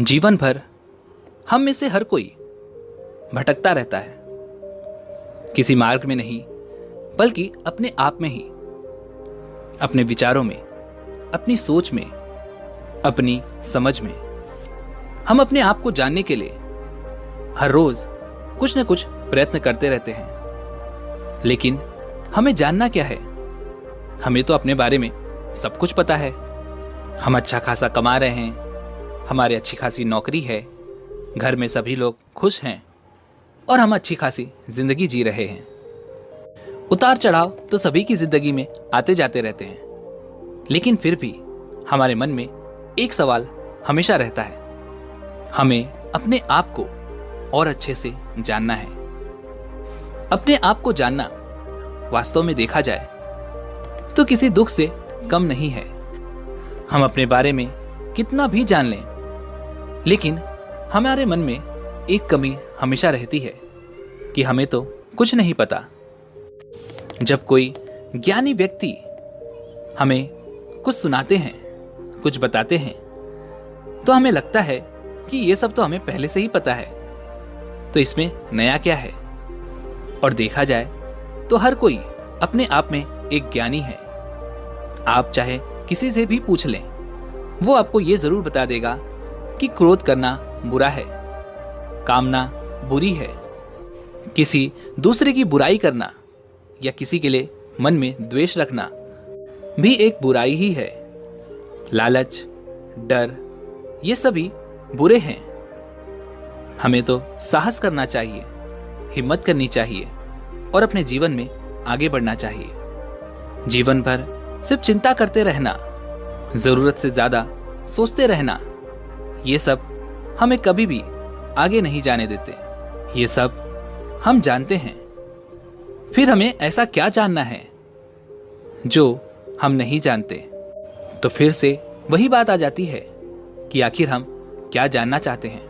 जीवन भर हम में से हर कोई भटकता रहता है, किसी मार्ग में नहीं बल्कि अपने आप में ही, अपने विचारों में, अपनी सोच में, अपनी समझ में। हम अपने आप को जानने के लिए हर रोज कुछ न कुछ प्रयत्न करते रहते हैं, लेकिन हमें जानना क्या है? हमें तो अपने बारे में सब कुछ पता है। हम अच्छा खासा कमा रहे हैं, हमारी अच्छी खासी नौकरी है, घर में सभी लोग खुश हैं और हम अच्छी खासी जिंदगी जी रहे हैं। उतार चढ़ाव तो सभी की जिंदगी में आते जाते रहते हैं, लेकिन फिर भी हमारे मन में एक सवाल हमेशा रहता है। हमें अपने आप को और अच्छे से जानना है। अपने आप को जानना वास्तव में देखा जाए तो किसी दुख से कम नहीं है। हम अपने बारे में कितना भी जान लें, लेकिन हमारे मन में एक कमी हमेशा रहती है कि हमें तो कुछ नहीं पता। जब कोई ज्ञानी व्यक्ति हमें कुछ सुनाते हैं, कुछ बताते हैं, तो हमें लगता है कि ये सब तो हमें पहले से ही पता है, तो इसमें नया क्या है। और देखा जाए तो हर कोई अपने आप में एक ज्ञानी है। आप चाहे किसी से भी पूछ लें, वो आपको ये जरूर बता देगा कि क्रोध करना बुरा है, कामना बुरी है, किसी दूसरे की बुराई करना या किसी के लिए मन में द्वेष रखना भी एक बुराई ही है। लालच, डर, ये सभी बुरे हैं। हमें तो साहस करना चाहिए, हिम्मत करनी चाहिए और अपने जीवन में आगे बढ़ना चाहिए। जीवन भर सिर्फ चिंता करते रहना, जरूरत से ज्यादा सोचते रहना, ये सब हमें कभी भी आगे नहीं जाने देते। ये सब हम जानते हैं, फिर हमें ऐसा क्या जानना है जो हम नहीं जानते? तो फिर से वही बात आ जाती है कि आखिर हम क्या जानना चाहते हैं।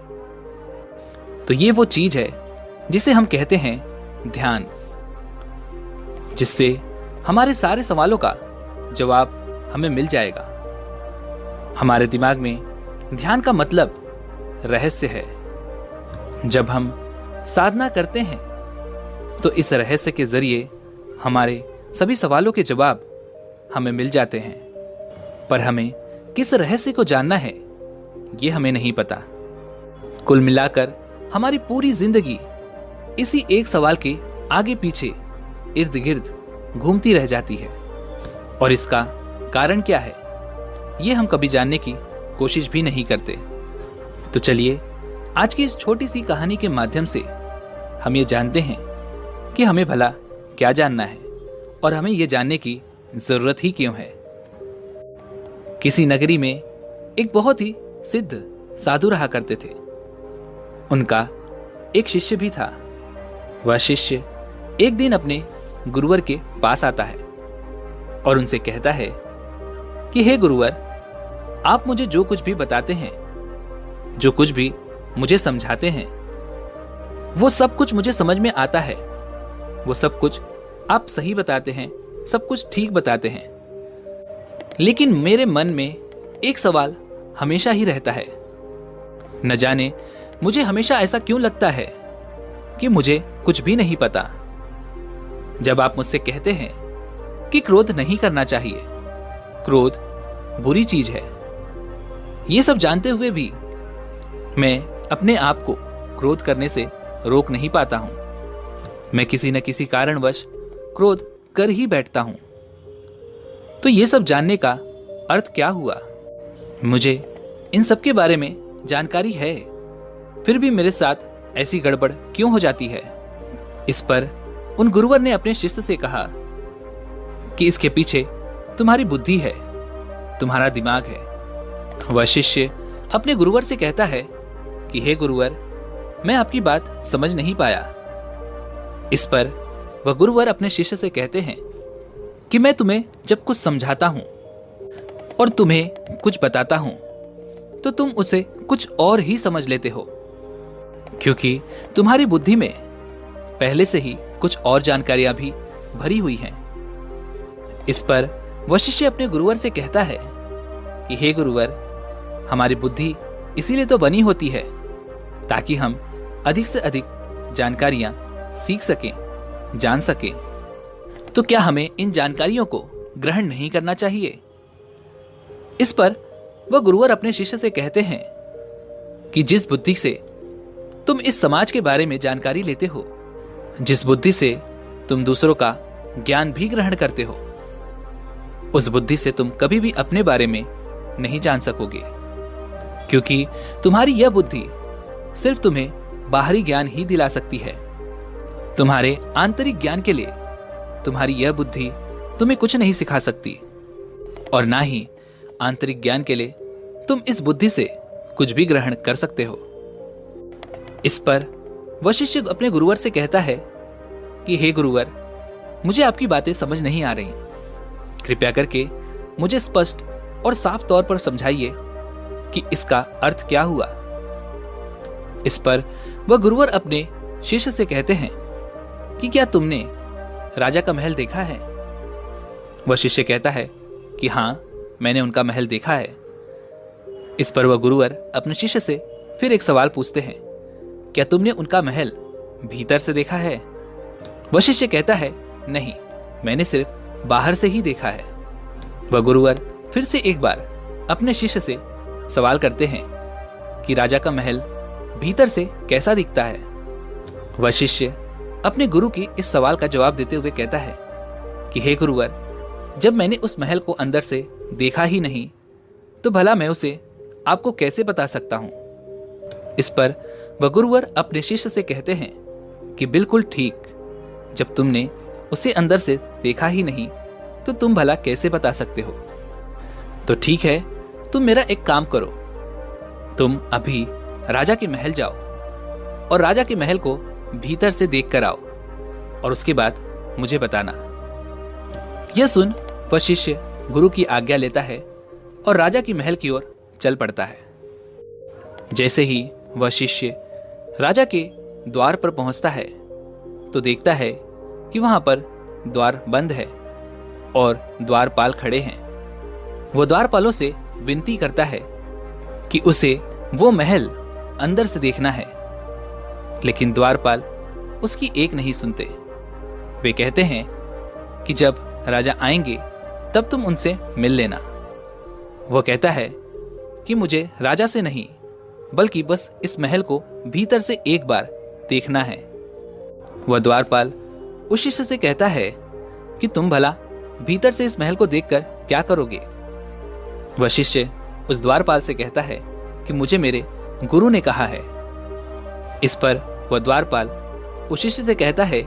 तो ये वो चीज है जिसे हम कहते हैं ध्यान, जिससे हमारे सारे सवालों का जवाब हमें मिल जाएगा। हमारे दिमाग में ध्यान का मतलब रहस्य है। जब हम साधना करते हैं तो इस रहस्य के जरिए हमारे सभी सवालों के जवाब हमें मिल जाते हैं, पर हमें किस रहस्य को जानना है ये हमें नहीं पता। कुल मिलाकर हमारी पूरी जिंदगी इसी एक सवाल के आगे पीछे इर्द गिर्द घूमती रह जाती है। और इसका कारण क्या है ये हम कभी जानने की कोशिश भी नहीं करते। तो चलिए आज की इस छोटी सी कहानी के माध्यम से हम ये जानते हैं कि हमें भला क्या जानना है और हमें ये जानने की जरूरत ही क्यों है। किसी नगरी में एक बहुत ही सिद्ध साधु रहा करते थे। उनका एक शिष्य भी था। वह शिष्य एक दिन अपने गुरुवर के पास आता है और उनसे कहता है कि हे गुरुवर, आप मुझे जो कुछ भी बताते हैं, जो कुछ भी मुझे समझाते हैं, वो सब कुछ मुझे समझ में आता है। वो सब कुछ आप सही बताते हैं, सब कुछ ठीक बताते हैं, लेकिन मेरे मन में एक सवाल हमेशा ही रहता है। न जाने मुझे हमेशा ऐसा क्यों लगता है कि मुझे कुछ भी नहीं पता। जब आप मुझसे कहते हैं कि क्रोध नहीं करना चाहिए, क्रोध बुरी चीज है, ये सब जानते हुए भी मैं अपने आप को क्रोध करने से रोक नहीं पाता हूं। मैं किसी न किसी कारणवश क्रोध कर ही बैठता हूं। तो ये सब जानने का अर्थ क्या हुआ? मुझे इन सब के बारे में जानकारी है, फिर भी मेरे साथ ऐसी गड़बड़ क्यों हो जाती है? इस पर उन गुरुवर ने अपने शिष्य से कहा कि इसके पीछे तुम्हारी बुद्धि है, तुम्हारा दिमाग है। वह शिष्य अपने गुरुवर से कहता है कि हे गुरुवर, मैं आपकी बात समझ नहीं पाया। इस पर वह गुरुवर अपने शिष्य से कहते हैं कि मैं तुम्हें जब कुछ समझाता हूं और तुम्हें कुछ बताता हूं तो तुम उसे कुछ और ही समझ लेते हो, क्योंकि तुम्हारी बुद्धि में पहले से ही कुछ और जानकारियां भी भरी हुई हैं। इस पर वह शिष्य अपने गुरुवर से कहता है कि हे गुरुवर, हमारी बुद्धि इसीलिए तो बनी होती है, ताकि हम अधिक से अधिक जानकारियां सीख सकें, जान सकें। तो क्या हमें इन जानकारियों को ग्रहण नहीं करना चाहिए? इस पर वह गुरुवर अपने शिष्य से कहते हैं कि जिस बुद्धि से तुम इस समाज के बारे में जानकारी लेते हो, जिस बुद्धि से तुम दूसरों का ज्ञान भी ग्रहण करते हो, उस बुद्धि से तुम कभी भी अपने बारे में नहीं जान सकोगे, क्योंकि तुम्हारी यह बुद्धि सिर्फ तुम्हें बाहरी ज्ञान ही दिला सकती है। तुम्हारे आंतरिक ज्ञान के लिए तुम्हारी यह बुद्धि तुम्हें कुछ नहीं सिखा सकती, और ना ही आंतरिक ज्ञान के लिए तुम इस बुद्धि से कुछ भी ग्रहण कर सकते हो। इस पर वह शिष्य अपने गुरुवर से कहता है कि हे गुरुवर, मुझे आपकी बातें समझ नहीं आ रही, कृपया करके मुझे स्पष्ट और साफ तौर पर समझाइए कि इसका अर्थ क्या हुआ। इस पर वह गुरुवर अपने शिष्य से कहते हैं कि क्या तुमने राजा का महल देखा है? वह शिष्य कहता है कि हाँ, मैंने उनका महल देखा है। इस पर वह गुरुवर अपने शिष्य से फिर एक सवाल पूछते हैं, क्या तुमने उनका महल भीतर से देखा है? वह शिष्य कहता है, नहीं, मैंने सिर्फ बाहर से ही देखा है। वह गुरुवर फिर से एक बार अपने शिष्य से सवाल करते हैं कि राजा का महल भीतर से कैसा दिखता है? वह शिष्य अपने गुरु की इस सवाल का जवाब देते हुए कहता है कि हे गुरुवर, जब मैंने उस महल को अंदर से देखा ही नहीं, तो भला मैं उसे आपको कैसे बता सकता हूं? इस पर वह गुरुवर अपने शिष्य से कहते हैं कि बिल्कुल ठीक, जब तुमने उसे अंदर से देखा ही नहीं, तो तुम भला कैसे बता सकते हो? तो ठीक है, तुम मेरा एक काम करो, तुम अभी राजा के महल जाओ और राजा के महल को भीतर से देख कर आओ, और उसके बाद मुझे बताना। यह सुन वह शिष्य गुरु की आज्ञा लेता है और राजा की महल की ओर चल पड़ता है। जैसे ही वह शिष्य राजा के द्वार पर पहुंचता है, तो देखता है कि वहां पर द्वार बंद है और द्वारपाल खड़े हैं। वो द्वारपालों से विनती करता है कि उसे वो महल अंदर से देखना है, लेकिन द्वारपाल उसकी एक नहीं सुनते। वे कहते हैं कि जब राजा आएंगे तब तुम उनसे मिल लेना। वो कहता है कि मुझे राजा से नहीं, बल्कि बस इस महल को भीतर से एक बार देखना है। वह द्वारपाल उस शिष्य से कहता है कि तुम भला भीतर से इस महल को देखकर क्या करोगे? वह शिष्य उस द्वारपाल से कहता है कि मुझे मेरे गुरु ने कहा है। इस पर वह द्वारपाल उस शिष्य से कहता है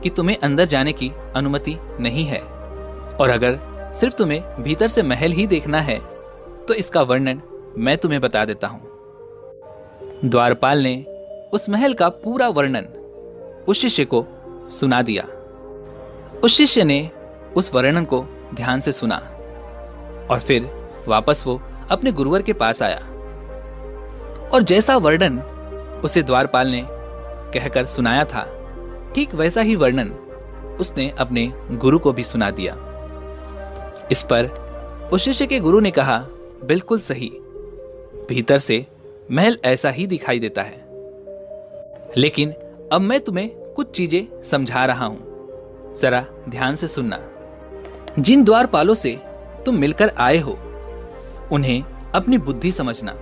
कि तुम्हें अंदर जाने की अनुमति नहीं है, और अगर सिर्फ तुम्हें भीतर से महल ही देखना है तो इसका वर्णन मैं तुम्हें बता देता हूं। द्वारपाल ने उस महल का पूरा वर्णन उस शिष्य को सुना दिया। उस शिष्य ने उस वर्णन को ध्यान से सुना और फिर वापस वो अपने गुरुवर के पास आया, और जैसा वर्णन उसे द्वारपाल ने कहकर सुनाया था, ठीक वैसा ही वर्णन उसने अपने गुरु को भी सुना दिया। इस पर उस शिष्य के गुरु ने कहा, बिल्कुल सही, भीतर से महल ऐसा ही दिखाई देता है, लेकिन अब मैं तुम्हें कुछ चीजें समझा रहा हूं, जरा ध्यान से सुनना। जिन द्वारपालों से तुम मिलकर आए हो, उन्हें अपनी बुद्धि समझना,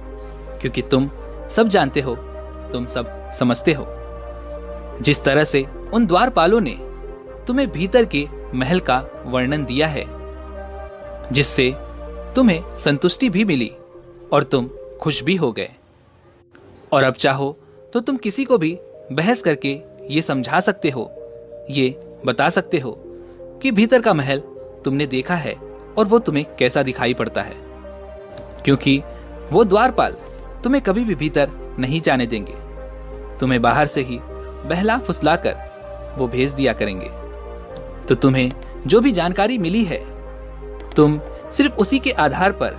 क्योंकि तुम सब जानते हो, तुम सब समझते हो। जिस तरह से उन द्वारपालों ने तुम्हें भीतर के महल का वर्णन दिया है, जिससे तुम्हें संतुष्टि भी मिली और तुम खुश भी हो गए, और अब चाहो तो तुम किसी को भी बहस करके ये समझा सकते हो, ये बता सकते हो कि भीतर का महल तुमने देखा है और वो तुम्हें कैसा दिखाई पड़ता है, क्योंकि वो द्वारपाल तुम्हें कभी भी भीतर नहीं जाने देंगे। तुम्हें बाहर से ही बहला फुसला कर वो भेज दिया करेंगे। तो तुम्हें जो भी जानकारी मिली है, तुम सिर्फ उसी के आधार पर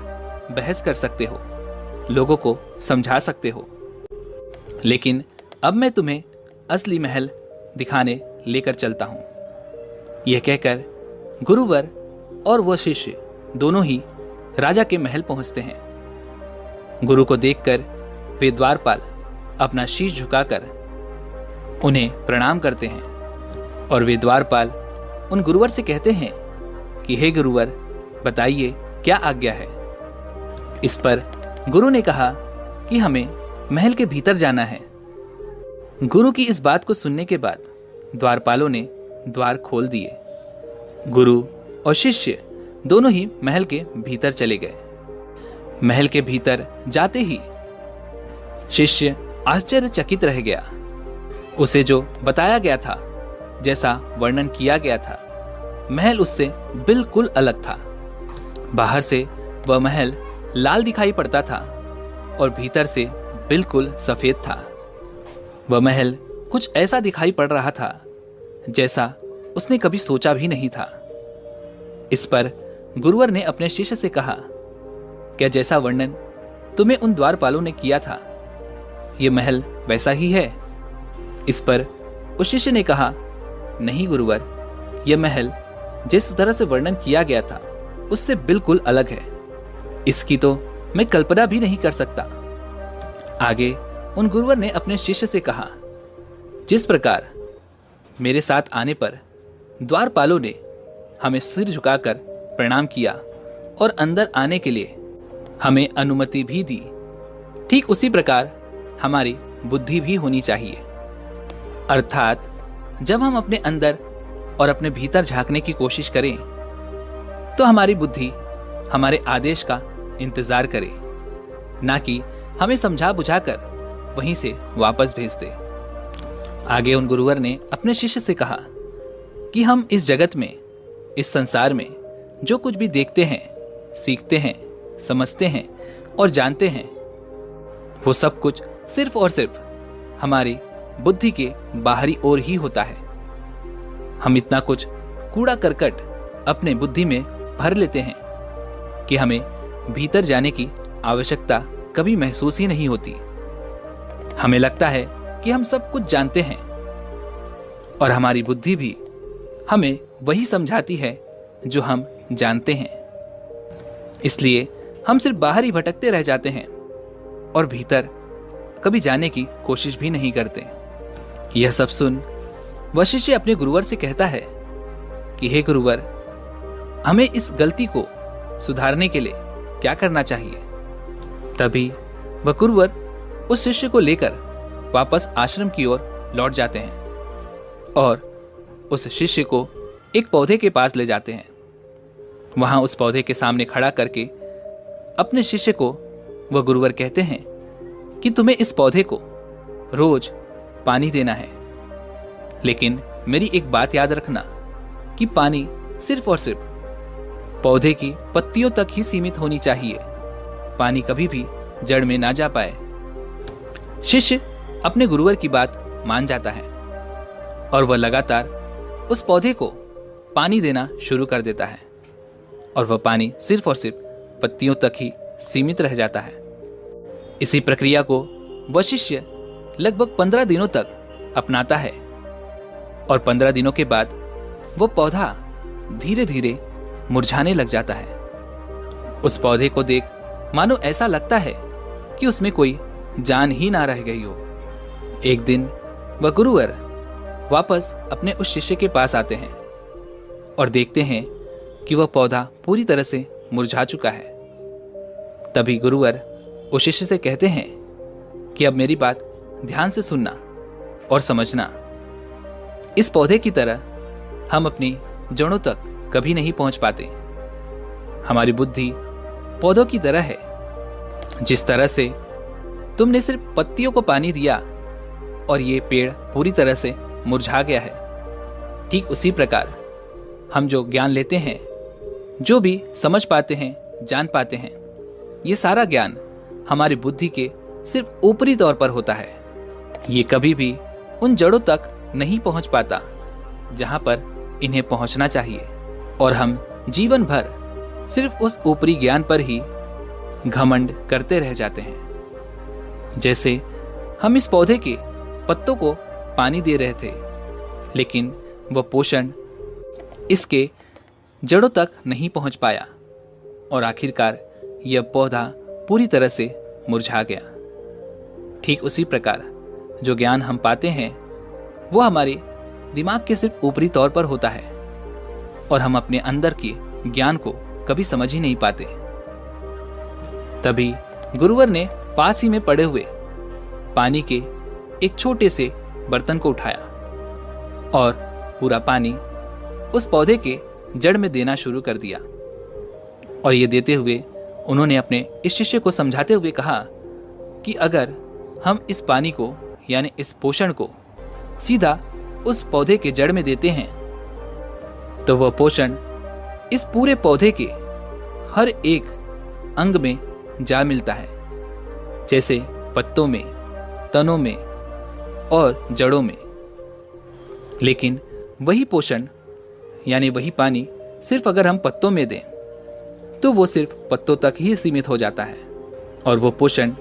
बहस कर सकते हो, लोगों को समझा सकते हो। लेकिन अब मैं तुम्हें असली महल दिखाने लेकर चलता हूं। यह कहकर गुरुवर और वह शिष्य दोनों ही राजा के महल पहुंचते हैं। गुरु को देखकर वे द्वारपाल अपना शीश झुकाकर उन्हें प्रणाम करते हैं और वे द्वारपाल उन गुरुवर से कहते हैं कि हे गुरुवर, बताइए क्या आज्ञा है। इस पर गुरु ने कहा कि हमें महल के भीतर जाना है। गुरु की इस बात को सुनने के बाद द्वारपालों ने द्वार खोल दिए। गुरु और शिष्य दोनों ही महल के भीतर चले गए। महल के भीतर जाते ही शिष्य आश्चर्यचकित रह गया। उसे जो बताया गया था, जैसा वर्णन किया गया था, महल उससे बिल्कुल अलग था। बाहर से वह महल लाल दिखाई पड़ता था और भीतर से बिल्कुल सफेद था। वह महल कुछ ऐसा दिखाई पड़ रहा था जैसा उसने कभी सोचा भी नहीं था। इस पर गुरुवर ने अपने शिष्य से कहा, क्या जैसा वर्णन तुम्हें उन द्वारपालों ने किया था, यह महल वैसा ही है? इस पर उस शिष्य ने कहा, नहीं गुरुवर, यह महल जिस तरह से वर्णन किया गया था उससे बिल्कुल अलग है। इसकी तो मैं कल्पना भी नहीं कर सकता। आगे उन गुरुवर ने अपने शिष्य से कहा, जिस प्रकार मेरे साथ आने पर द्वारपालों ने हमें सिर झुकाकर प्रणाम किया और अंदर आने के लिए हमें अनुमति भी दी, ठीक उसी प्रकार हमारी बुद्धि भी होनी चाहिए। अर्थात जब हम अपने अंदर और अपने भीतर झांकने की कोशिश करें तो हमारी बुद्धि हमारे आदेश का इंतजार करे, ना कि हमें समझा बुझाकर वहीं से वापस भेज दे। आगे उन गुरुवर ने अपने शिष्य से कहा कि हम इस जगत में, इस संसार में जो कुछ भी देखते हैं, सीखते हैं, समझते हैं और जानते हैं, वो सब कुछ सिर्फ और सिर्फ हमारी बुद्धि के बाहरी ओर ही होता है। हम इतना कुछ कूड़ा करकट अपने बुद्धि में भर लेते हैं कि हमें भीतर जाने की आवश्यकता कभी महसूस ही नहीं होती। हमें लगता है कि हम सब कुछ जानते हैं और हमारी बुद्धि भी हमें वही समझाती है जो हम जानते हैं। इसलिए हम सिर्फ बाहर ही भटकते रह जाते हैं और भीतर कभी जाने की कोशिश भी नहीं करते। यह सब सुन वह शिष्य अपने गुरुवर से कहता है कि हे गुरुवर, हमें इस गलती को सुधारने के लिए क्या करना चाहिए। तभी वह गुरुवर उस शिष्य को लेकर वापस आश्रम की ओर लौट जाते हैं और उस शिष्य को एक पौधे के पास ले जाते हैं। वहां उस पौधे के सामने खड़ा करके अपने शिष्य को वह गुरुवर कहते हैं कि तुम्हें इस पौधे को रोज पानी देना है, लेकिन मेरी एक बात याद रखना कि पानी सिर्फ और सिर्फ पौधे की पत्तियों तक ही सीमित होनी चाहिए। पानी कभी भी जड़ में ना जा पाए। शिष्य अपने गुरुवर की बात मान जाता है और वह लगातार उस पौधे को पानी देना शुरू कर देता है और वह पानी सिर्फ और सिर्फ पत्तियों तक ही सीमित रह जाता है। इसी प्रक्रिया को वह शिष्य लगभग 15 दिनों तक अपनाता है और 15 दिनों के बाद वह पौधा धीरे धीरे मुरझाने लग जाता है। उस पौधे को देख मानो ऐसा लगता है कि उसमें कोई जान ही ना रह गई हो। एक दिन वह गुरुवर वापस अपने उस शिष्य के पास आते हैं और देखते हैं कि वह पौधा पूरी तरह से मुरझा चुका है। तभी गुरुवर उस शिष्य से कहते हैं कि अब मेरी बात ध्यान से सुनना और समझना। इस पौधे की तरह हम अपनी जड़ों तक कभी नहीं पहुंच पाते। हमारी बुद्धि पौधों की तरह है। जिस तरह से तुमने सिर्फ पत्तियों को पानी दिया और ये पेड़ पूरी तरह से मुरझा गया है, ठीक उसी प्रकार हम जो ज्ञान लेते हैं, जो भी समझ पाते हैं, जान पाते हैं, ये सारा ज्ञान हमारी बुद्धि के सिर्फ ऊपरी तौर पर होता है। ये कभी भी उन जड़ों तक नहीं पहुंच पाता जहां पर इन्हें पहुंचना चाहिए और हम जीवन भर सिर्फ उस ऊपरी ज्ञान पर ही घमंड करते रह जाते हैं। जैसे हम इस पौधे के पत्तों को पानी दे रहे थे, लेकिन वह पोषण इसके जड़ों तक नहीं पहुंच पाया और आखिरकार यह पौधा पूरी तरह से मुरझा गया। ठीक उसी प्रकार जो ज्ञान हम पाते हैं वो हमारे दिमाग के सिर्फ ऊपरी तौर पर होता है और हम अपने अंदर के ज्ञान को कभी समझ ही नहीं पाते। तभी गुरुवर ने पास ही में पड़े हुए पानी के एक छोटे से बर्तन को उठाया और पूरा पानी उस पौधे के जड़ में देना शुरू कर दिया। और ये देते हुए उन्होंने अपने इस शिष्य को समझाते हुए कहा कि अगर हम इस पानी को यानी इस पोषण को सीधा उस पौधे के जड़ में देते हैं तो वह पोषण इस पूरे पौधे के हर एक अंग में जा मिलता है, जैसे पत्तों में, तनों में और जड़ों में। लेकिन वही पोषण यानी वही पानी सिर्फ अगर हम पत्तों में दें तो वो सिर्फ पत्तों तक ही सीमित हो जाता है और वो पोषण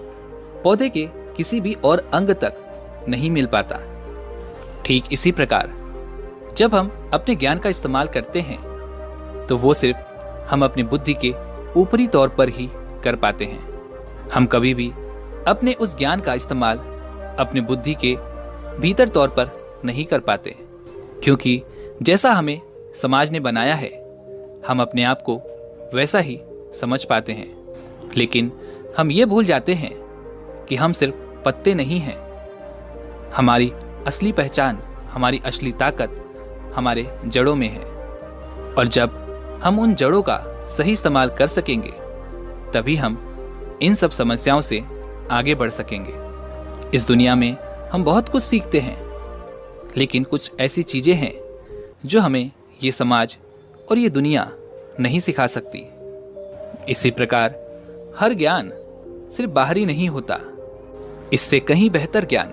पौधे के किसी भी और अंग तक नहीं मिल पाता। ठीक इसी प्रकार जब हम अपने ज्ञान का इस्तेमाल करते हैं तो वो सिर्फ हम अपनी बुद्धि के ऊपरी तौर पर ही कर पाते हैं। हम कभी भी अपने उस ज्ञान का इस्तेमाल अपनी बुद्धि के भीतर तौर पर नहीं कर पाते, क्योंकि जैसा हमें समाज ने बनाया है हम अपने आप को वैसा ही समझ पाते हैं। लेकिन हम ये भूल जाते हैं कि हम सिर्फ पत्ते नहीं हैं। हमारी असली पहचान, हमारी असली ताकत हमारे जड़ों में है। और जब हम उन जड़ों का सही इस्तेमाल कर सकेंगे तभी हम इन सब समस्याओं से आगे बढ़ सकेंगे। इस दुनिया में हम बहुत कुछ सीखते हैं, लेकिन कुछ ऐसी चीजें हैं जो हमें ये समाज और ये दुनिया नहीं सिखा सकती। इसी प्रकार हर ज्ञान सिर्फ बाहरी नहीं होता, इससे कहीं बेहतर ज्ञान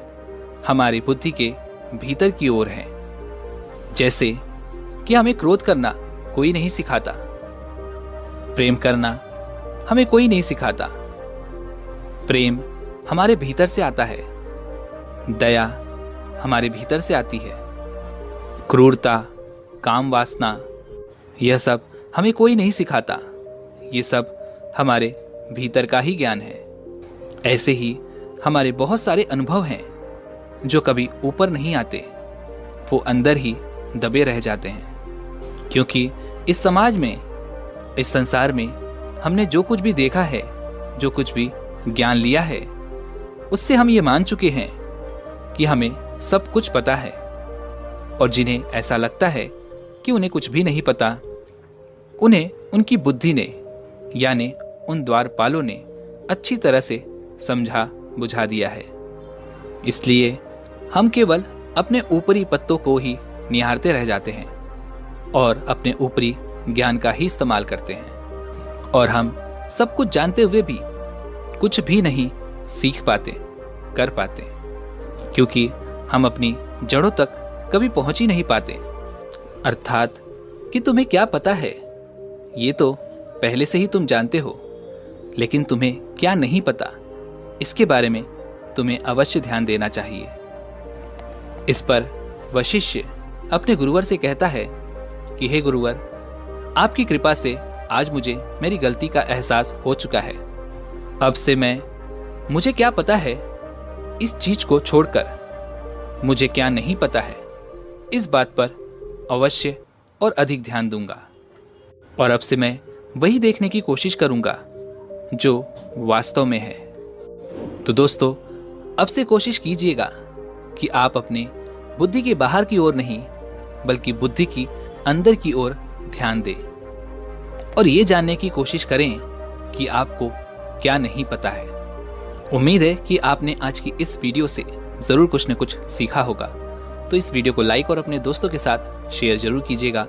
हमारी बुद्धि के भीतर की ओर है। जैसे कि हमें क्रोध करना कोई नहीं सिखाता, प्रेम करना हमें कोई नहीं सिखाता। प्रेम हमारे भीतर से आता है, दया हमारे भीतर से आती है, क्रूरता, काम वासना यह सब हमें कोई नहीं सिखाता। ये सब हमारे भीतर का ही ज्ञान है। ऐसे ही हमारे बहुत सारे अनुभव हैं जो कभी ऊपर नहीं आते, वो अंदर ही दबे रह जाते हैं। क्योंकि इस समाज में, इस संसार में हमने जो कुछ भी देखा है, जो कुछ भी ज्ञान लिया है, उससे हम ये मान चुके हैं कि हमें सब कुछ पता है। और जिन्हें ऐसा लगता है कि उन्हें कुछ भी नहीं पता, उन्हें उनकी बुद्धि ने यानी उन द्वारपालों ने अच्छी तरह से समझा बुझा दिया है। इसलिए हम केवल अपने ऊपरी पत्तों को ही निहारते रह जाते हैं और अपने ऊपरी ज्ञान का ही इस्तेमाल करते हैं। और हम सब कुछ जानते हुए भी कुछ भी नहीं सीख पाते, कर पाते, क्योंकि हम अपनी जड़ों तक कभी पहुंच ही नहीं पाते। अर्थात कि तुम्हें क्या पता है ये तो पहले से ही तुम जानते हो, लेकिन तुम्हें क्या नहीं पता इसके बारे में तुम्हें अवश्य ध्यान देना चाहिए। इस पर वह शिष्य अपने गुरुवर से कहता है कि हे गुरुवर, आपकी कृपा से आज मुझे मेरी गलती का एहसास हो चुका है। अब से मुझे क्या पता है इस चीज को छोड़कर मुझे क्या नहीं पता है, इस बात पर अवश्य और अधिक ध्यान दूंगा। और अब से मैं वही देखने की कोशिश करूंगा जो वास्तव में है। तो दोस्तों, अब से कोशिश कीजिएगा कि आप अपने बुद्धि के बाहर की ओर नहीं बल्कि बुद्धि की अंदर की ओर ध्यान दें और ये जानने की कोशिश करें कि आपको क्या नहीं पता है। उम्मीद है कि आपने आज की इस वीडियो से ज़रूर कुछ न कुछ सीखा होगा। तो इस वीडियो को लाइक और अपने दोस्तों के साथ शेयर जरूर कीजिएगा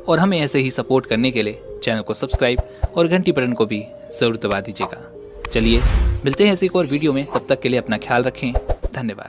और हमें ऐसे ही सपोर्ट करने के लिए चैनल को सब्सक्राइब और घंटी बटन को भी ज़रूर दबा दीजिएगा। चलिए मिलते हैं ऐसे एक और वीडियो में, तब तक के लिए अपना ख्याल रखें। धन्यवाद।